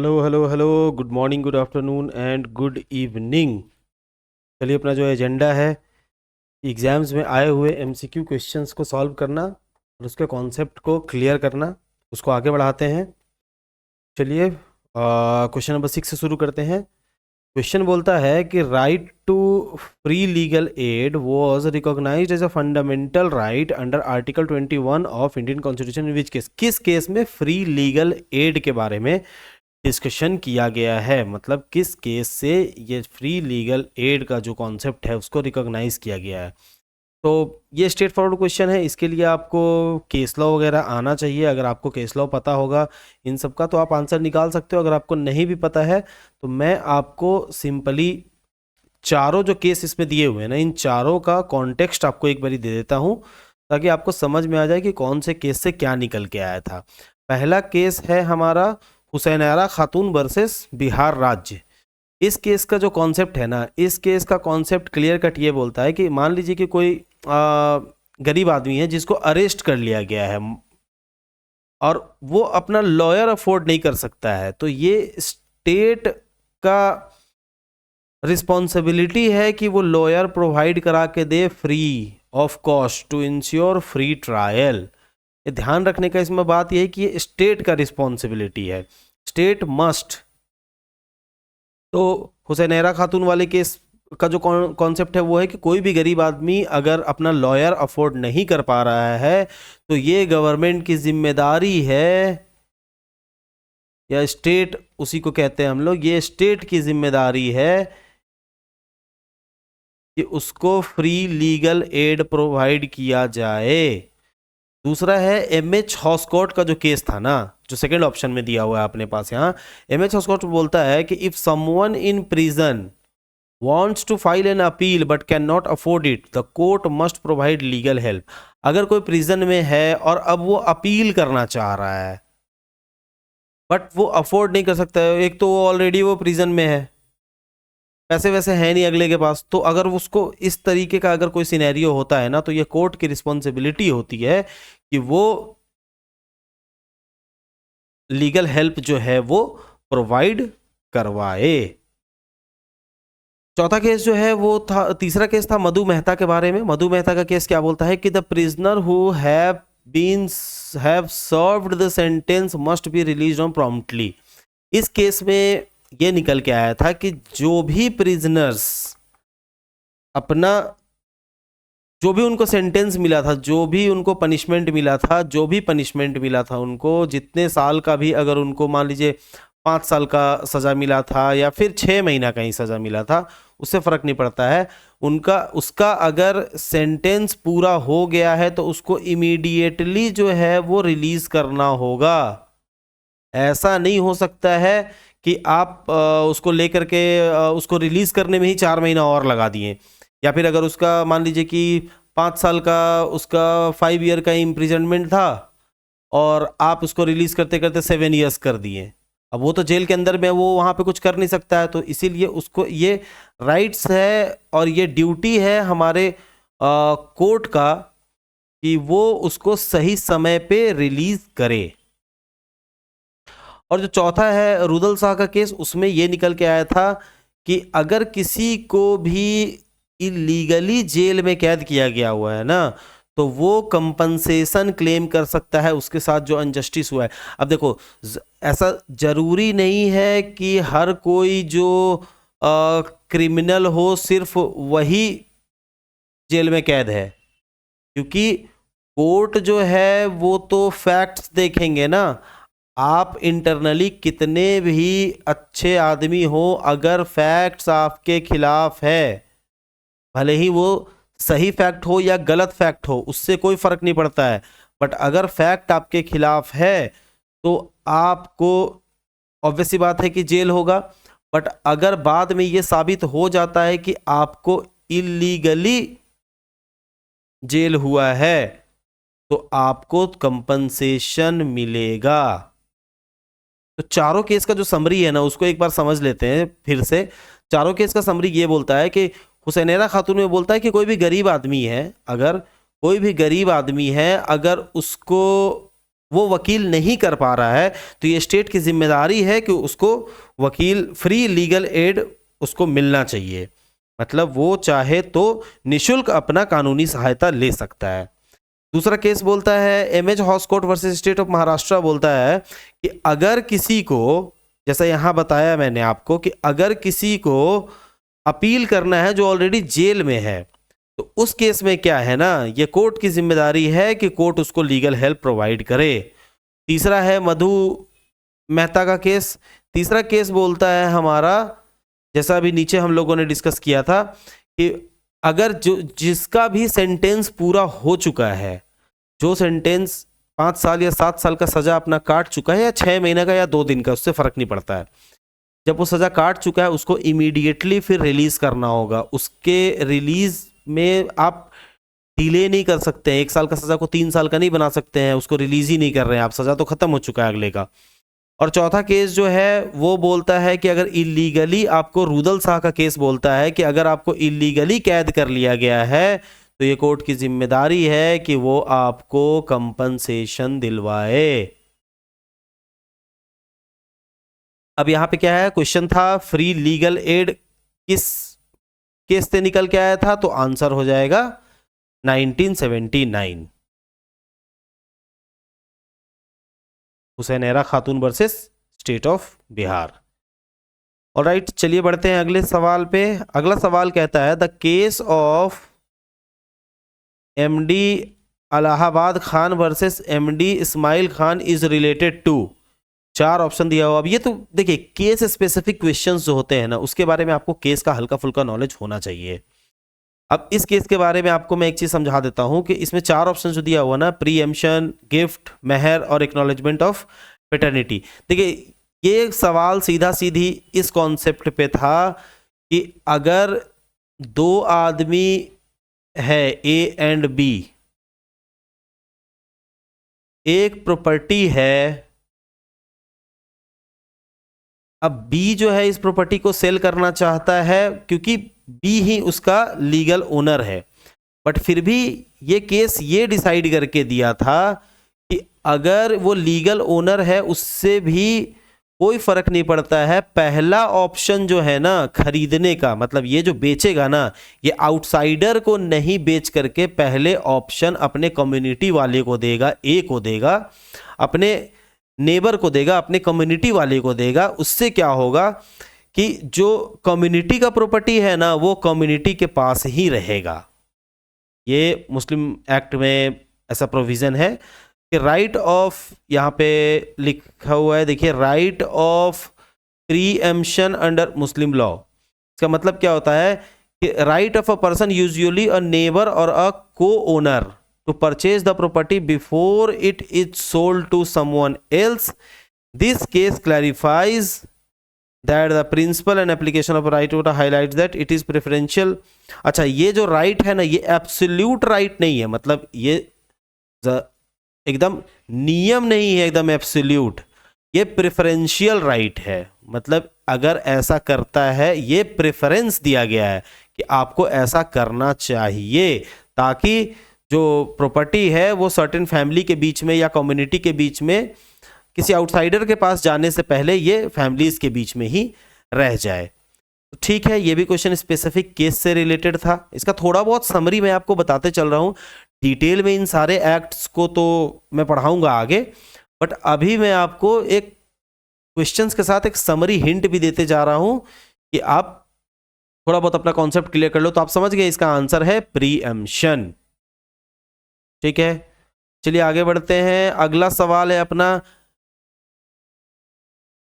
Hello hello hello. Good morning, good afternoon and good evening. चलिए, अपना जो agenda है एग्जाम्स में आए हुए एमसीक्यू क्वेश्चंस को सॉल्व करना और उसके कॉन्सेप्ट को क्लियर करना, उसको आगे बढ़ाते हैं। चलिए, क्वेश्चन नंबर 6 से शुरू करते हैं। क्वेश्चन बोलता है कि right to free legal aid was recognised as a fundamental right under article 21 of Indian constitution in which case. किस केस में फ्री लीगल एड के बारे में डिस्कशन किया गया है, मतलब किस केस से ये फ्री लीगल एड का जो कॉन्सेप्ट है उसको रिकॉग्नाइज किया गया है। तो ये स्ट्रेट फॉरवर्ड क्वेश्चन है। इसके लिए आपको केस लॉ वगैरह आना चाहिए। अगर आपको केस लॉ पता होगा इन सब का तो आप आंसर निकाल सकते हो। अगर आपको नहीं भी पता है तो मैं आपको सिंपली चारों जो केस इसमें दिए हुए हैं ना, इन चारों का कॉन्टेक्स्ट आपको एक बारी दे देता हूँ ताकि आपको समझ में आ जाए कि कौन से केस से क्या निकल के आया था। पहला केस है हमारा हुसैनारा खातून वर्सेस बिहार राज्य। इस केस का जो कॉन्सेप्ट है ना, इस केस का कॉन्सेप्ट क्लियर कट ये बोलता है कि मान लीजिए कि कोई गरीब आदमी है जिसको अरेस्ट कर लिया गया है और वो अपना लॉयर अफोर्ड नहीं कर सकता है, तो ये स्टेट का रिस्पॉन्सिबिलिटी है कि वो लॉयर प्रोवाइड करा के दे free of cost to ensure free trial. ये ध्यान रखने का इसमें बात यह है कि ये स्टेट का रिस्पॉन्सिबिलिटी है, स्टेट मस्ट। तो हुसैनेरा खातून वाले केस का जो कॉन्सेप्ट है वो है कि कोई भी गरीब आदमी अगर अपना लॉयर अफोर्ड नहीं कर पा रहा है तो ये गवर्नमेंट की जिम्मेदारी है, या स्टेट उसी को कहते हैं हम लोग, ये स्टेट की जिम्मेदारी है कि उसको फ्री लीगल एड प्रोवाइड किया जाए। दूसरा है एमएच हॉस्कॉट का जो केस था ना, जो सेकंड ऑप्शन में दिया हुआ है अपने पास यहाँ। एमएच हॉस्कॉट बोलता है कि if someone in prison wants to file an appeal but cannot afford it, the court must provide legal help। अगर कोई प्रिजन में है और अब वो अपील करना चाह रहा है बट वो अफोर्ड नहीं कर सकता है, एक तो वो ऑलरेडी वो प्रिजन में है, पैसे वैसे है नहीं अगले के पास, तो अगर उसको इस तरीके का अगर कोई सिनेरियो होता है ना तो ये कोर्ट की रिस्पॉन्सिबिलिटी होती है कि वो लीगल हेल्प जो है वो प्रोवाइड करवाए। चौथा केस जो है वो था, तीसरा केस था मधु मेहता के बारे में। मधु मेहता का केस क्या बोलता है कि the prisoner who have served the sentence must be released on promptly. इस केस में ये निकल के आया था कि जो भी प्रिजनर्स अपना, जो भी उनको सेंटेंस मिला था, जो भी उनको पनिशमेंट मिला था, जो भी पनिशमेंट मिला था उनको, जितने साल का भी, अगर उनको मान लीजिए 5 साल का सज़ा मिला था या फिर 6 महीना का ही सज़ा मिला था, उससे फ़र्क नहीं पड़ता है। उनका उसका अगर सेंटेंस पूरा हो गया है तो उसको इमीडिएटली जो है वो रिलीज़ करना होगा। ऐसा नहीं हो सकता है कि आप उसको लेकर के उसको रिलीज़ करने में ही 4 महीना और लगा दिए, या फिर अगर उसका मान लीजिए कि 5 साल का उसका 5 ईयर का इम्प्रिजनमेंट था और आप उसको रिलीज़ करते करते 7 ईयर्स कर दिए, अब वो तो जेल के अंदर में, वो वहाँ पे कुछ कर नहीं सकता है। तो इसीलिए उसको ये राइट्स है और ये ड्यूटी है हमारे कोर्ट का कि वो उसको सही समय पे रिलीज़ करे। और जो चौथा है रुदल शाह का केस, उसमें ये निकल के आया था कि अगर किसी को भी इलीगली जेल में कैद किया गया हुआ है ना तो वो कंपनसेशन क्लेम कर सकता है उसके साथ जो अनजस्टिस हुआ है। अब देखो, ऐसा जरूरी नहीं है कि हर कोई जो क्रिमिनल हो सिर्फ वही जेल में कैद है, क्योंकि कोर्ट जो है वो तो फैक्ट्स देखेंगे ना। आप इंटरनली कितने भी अच्छे आदमी हो, अगर फैक्ट्स आपके खिलाफ है, भले ही वो सही फैक्ट हो या गलत फैक्ट हो, उससे कोई फर्क नहीं पड़ता है, बट अगर फैक्ट आपके खिलाफ है तो आपको ऑब्वियस सी बात है कि जेल होगा। बट अगर बाद में ये साबित हो जाता है कि आपको इलीगली जेल हुआ है तो आपको कंपनसेशन मिलेगा। तो चारों केस का जो समरी है ना उसको एक बार समझ लेते हैं फिर से। चारों केस का समरी ये बोलता है कि हुसैनेरा खातून में बोलता है कि कोई भी गरीब आदमी है, अगर कोई भी गरीब आदमी है, अगर उसको वो वकील नहीं कर पा रहा है तो ये स्टेट की जिम्मेदारी है कि उसको वकील फ्री लीगल एड उसको मिलना चाहिए, मतलब वो चाहे तो निशुल्क अपना कानूनी सहायता ले सकता है। दूसरा केस बोलता है MH Hoskot versus state of Maharashtra, बोलता है कि अगर किसी को, जैसा यहाँ बताया मैंने आपको, कि अगर किसी को अपील करना है जो ऑलरेडी जेल में है तो उस केस में क्या है ना, ये कोर्ट की जिम्मेदारी है कि कोर्ट उसको लीगल हेल्प प्रोवाइड करे। तीसरा है मधु मेहता का केस। तीसरा केस बोलता है हमारा, जैसा अभी नीचे हम लोगों ने डिस्कस किया था, कि अगर जिसका भी सेंटेंस पूरा हो चुका है, जो सेंटेंस 5 साल या 7 साल का सजा अपना काट चुका है, या 6 महीने का या 2 दिन का, उससे फर्क नहीं पड़ता है, जब वो सजा काट चुका है उसको इमीडिएटली फिर रिलीज करना होगा। उसके रिलीज में आप डिले नहीं कर सकते हैं, 1 साल का सजा को 3 साल का नहीं बना सकते हैं, उसको रिलीज ही नहीं कर रहे हैं आप, सजा तो खत्म हो चुका है अगले का। और चौथा केस जो है वो बोलता है कि अगर इलीगली आपको, रुदल शाह का केस बोलता है कि अगर आपको इलीगली कैद कर लिया गया है तो ये कोर्ट की जिम्मेदारी है कि वो आपको कंपनसेशन दिलवाए। अब यहां पे क्या है, क्वेश्चन था फ्री लीगल एड किस केस से निकल के आया था, तो आंसर हो जाएगा 1979, हुसैन खातून versus state of Bihar. Alright, चलिए बढ़ते हैं अगले सवाल पे। अगला सवाल कहता है the case of MD Allahabad Khan versus MD Ismail Khan is related to. 4 option दिया हुआ। अब ये तो देखिए केस स्पेसिफिक क्वेश्चंस जो होते हैं ना, उसके बारे में आपको केस का हल्का फुल्का नॉलेज होना चाहिए। अब इस केस के बारे में आपको मैं एक चीज समझा देता हूं कि इसमें 4 ऑप्शन जो दिया हुआ ना, प्रीएम्पशन, गिफ्ट, मेहर और एक्नॉलेजमेंट ऑफ पेटर्निटी। देखिए ये सवाल सीधा सीधी इस कॉन्सेप्ट पे था कि अगर 2 आदमी है ए एंड बी, एक प्रॉपर्टी है, अब बी जो है इस प्रॉपर्टी को सेल करना चाहता है क्योंकि बी ही उसका लीगल ओनर है, बट फिर भी ये केस ये डिसाइड करके दिया था कि अगर वो लीगल ओनर है उससे भी कोई फर्क नहीं पड़ता है, पहला ऑप्शन जो है ना खरीदने का, मतलब ये जो बेचेगा ना, ये आउटसाइडर को नहीं बेच करके पहले ऑप्शन अपने कम्युनिटी वाले को देगा, ए को देगा, अपने नेबर को देगा, अपने कम्युनिटी वाले को देगा। उससे क्या होगा कि जो कम्युनिटी का प्रॉपर्टी है ना वो कम्युनिटी के पास ही रहेगा। ये मुस्लिम एक्ट में ऐसा प्रोविजन है कि राइट ऑफ, यहाँ पे लिखा हुआ है देखिए, right of preemption under Muslim law. इसका मतलब क्या होता है कि right of a person usually a neighbour और अ को owner to purchase the property before it is sold to someone else. This case clarifies that the principle and application of right order highlights that it is preferential. अच्छा, ये जो right है ना ये absolute right नहीं है, मतलब ये एकदम नियम नहीं है, एकदम absolute, ये preferential right है। मतलब अगर ऐसा करता है, ये प्रेफरेंस दिया गया है कि आपको ऐसा करना चाहिए ताकि जो प्रॉपर्टी है वो सर्टेन फैमिली के बीच में या कम्युनिटी के बीच में किसी आउटसाइडर के पास जाने से पहले ये फैमिलीज के बीच में ही रह जाए। तो ठीक है, ये भी क्वेश्चन स्पेसिफिक केस से रिलेटेड था। इसका थोड़ा बहुत समरी मैं आपको बताते चल रहा हूँ, डिटेल में इन सारे एक्ट्स को तो मैं पढ़ाऊंगा आगे, बट अभी मैं आपको एक क्वेश्चंस के साथ एक समरी हिंट भी देते जा रहा हूँ कि आप थोड़ा बहुत अपना कॉन्सेप्ट क्लियर कर लो। तो आप समझ गए इसका आंसर है प्रीएम्पशन। ठीक है, चलिए आगे बढ़ते हैं। अगला सवाल है अपना,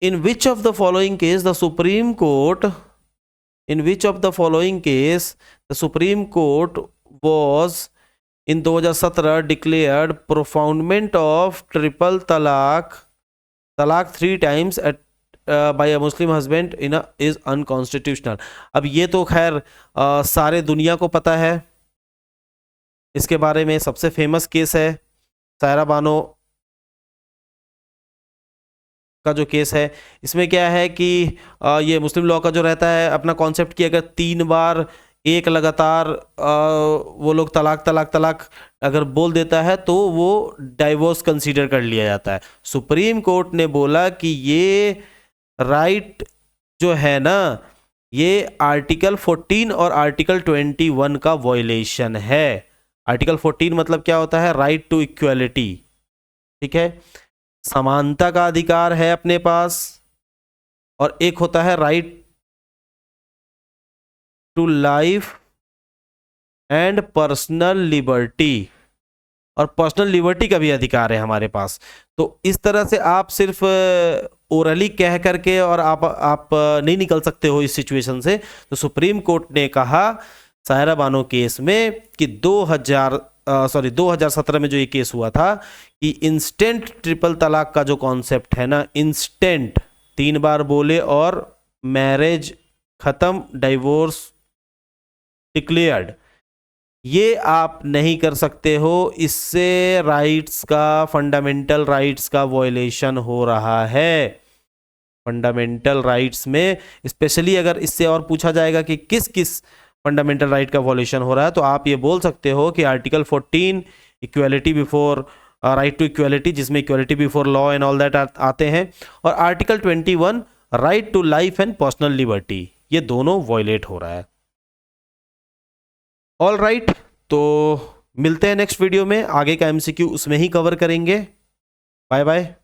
in which of the following case the Supreme Court, in which of the following case the Supreme Court was in 2017 declared pronouncement of triple talaq, talaq 3 times at by a Muslim husband in is unconstitutional. अब ये तो खैर सारे दुनिया को पता है, इसके बारे में सबसे फेमस केस है सायरा बानो का जो केस है। इसमें क्या है कि ये मुस्लिम लॉ का जो रहता है अपना कॉन्सेप्ट कि अगर 3 बार एक लगातार वो लोग तलाक तलाक तलाक अगर बोल देता है तो वो डाइवोर्स कंसीडर कर लिया जाता है। सुप्रीम कोर्ट ने बोला कि ये राइट जो है ना, ये आर्टिकल 14 और आर्टिकल 21 का वॉयलेशन है। आर्टिकल 14 मतलब क्या होता है? राइट टू इक्वलिटी, ठीक है, समानता का अधिकार है अपने पास। और एक होता है right to life and personal liberty, और पर्सनल लिबर्टी का भी अधिकार है हमारे पास। तो इस तरह से आप सिर्फ ओरली कह करके और आप नहीं निकल सकते हो इस सिचुएशन से। तो सुप्रीम कोर्ट ने कहा सायरा बानो केस में कि 2017 में जो ये केस हुआ था कि इंस्टेंट ट्रिपल तलाक का जो कॉन्सेप्ट है ना, इंस्टेंट 3 बार बोले और मैरिज खत्म, डाइवोर्स डिक्लेयर्ड, ये आप नहीं कर सकते हो। इससे राइट्स का, फंडामेंटल राइट्स का वॉयलेशन हो रहा है। फंडामेंटल राइट्स में स्पेशली अगर इससे और पूछा जाएगा कि किस किस फंडामेंटल राइट का वॉयलेशन हो रहा है, तो आप ये बोल सकते हो कि article 14 equality before, right to equality, जिसमें equality before law and all that आते हैं, और article 21 right to life and personal liberty, ये दोनों वॉयलेट हो रहा है। ऑल राइट, तो मिलते हैं नेक्स्ट वीडियो में, आगे का एमसीक्यू उसमें ही कवर करेंगे। Bye bye.